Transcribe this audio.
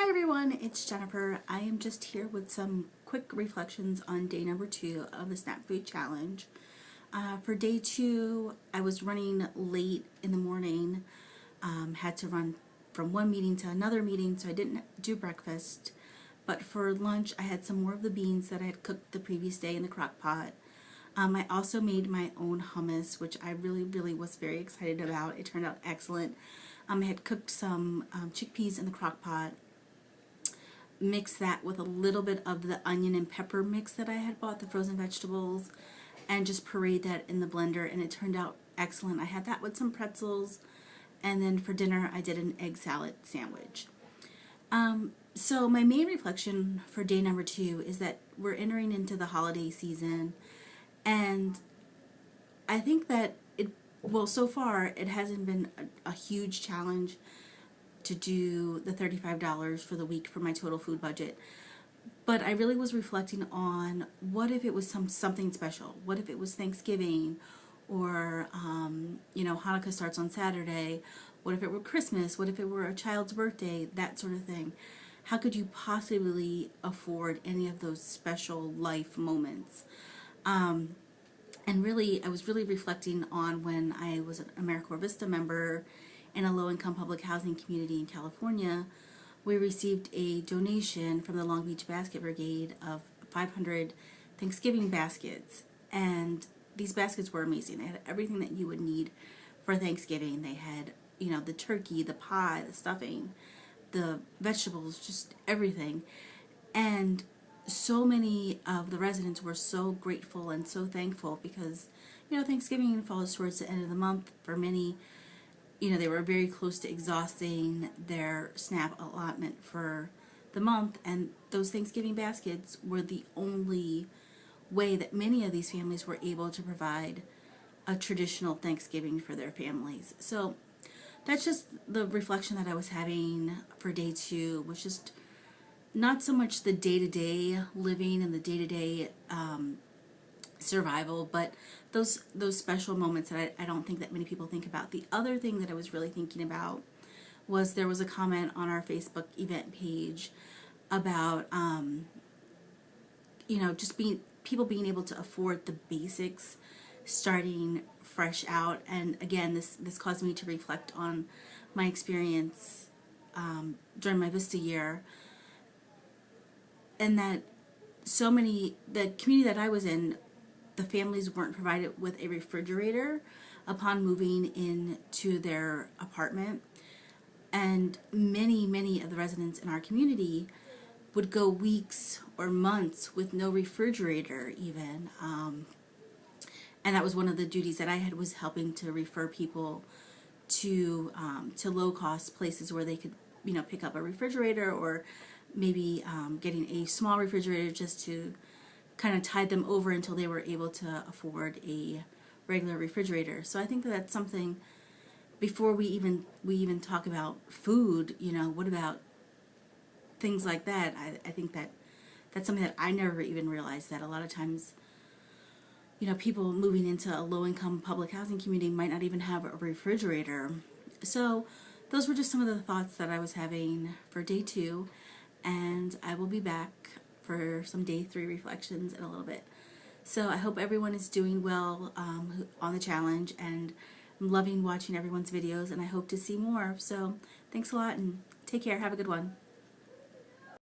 Hi everyone, it's Jennifer. I am just here with some quick reflections on day number 2 of the Snap Food Challenge. For day 2, I was running late in the morning, had to run from one meeting to another meeting, so I didn't do breakfast. But for lunch, I had some more of the beans that I had cooked the previous day in the crock pot. I also made my own hummus, which I really was very excited about. It turned out excellent. I had cooked some chickpeas in the crock pot, mixed that with a little bit of the onion and pepper mix that I had bought, the frozen vegetables, and just pureed that in the blender, and it turned out excellent. I had that with some pretzels, and then for dinner I did an egg salad sandwich. So my main reflection for day number 2 is that we're entering into the holiday season, and I think that so far it hasn't been a huge challenge to do the $35 for the week for my total food budget. But I really was reflecting on what if it was something special? What if it was Thanksgiving, or Hanukkah starts on Saturday? What if it were Christmas? What if it were a child's birthday? That sort of thing. How could you possibly afford any of those special life moments? And really, I was really reflecting on when I was an AmeriCorps Vista member in a low-income public housing community in California. We received a donation from the Long Beach Basket Brigade of 500 Thanksgiving baskets, and these baskets were amazing. They had everything that you would need for Thanksgiving. They had, the turkey, the pie, the stuffing, the vegetables, just everything. And so many of the residents were so grateful and so thankful because, Thanksgiving falls towards the end of the month. For many, they were very close to exhausting their SNAP allotment for the month, and those Thanksgiving baskets were the only way that many of these families were able to provide a traditional Thanksgiving for their families. So that's just the reflection that I was having for day 2, was just not so much the day-to-day living and the day-to-day survival, but those special moments that I don't think that many people think about. The other thing that I was really thinking about was there was a comment on our Facebook event page about just people being able to afford the basics starting fresh out. And again, this caused me to reflect on my experience during my Vista year, and that the community that I was in, the families weren't provided with a refrigerator upon moving into their apartment. And many of the residents in our community would go weeks or months with no refrigerator even. And that was one of the duties that I had, was helping to refer people to low-cost places where they could, pick up a refrigerator, or maybe getting a small refrigerator just to kind of tide them over until they were able to afford a regular refrigerator. So I think that that's something, before we even talk about food, what about things like that? I think that that's something that I never even realized, that a lot of times, people moving into a low-income public housing community might not even have a refrigerator. So those were just some of the thoughts that I was having for day 2, and I will be back for some day 3 reflections in a little bit. So I hope everyone is doing well on the challenge, and I'm loving watching everyone's videos, and I hope to see more. So thanks a lot, and take care. Have a good one.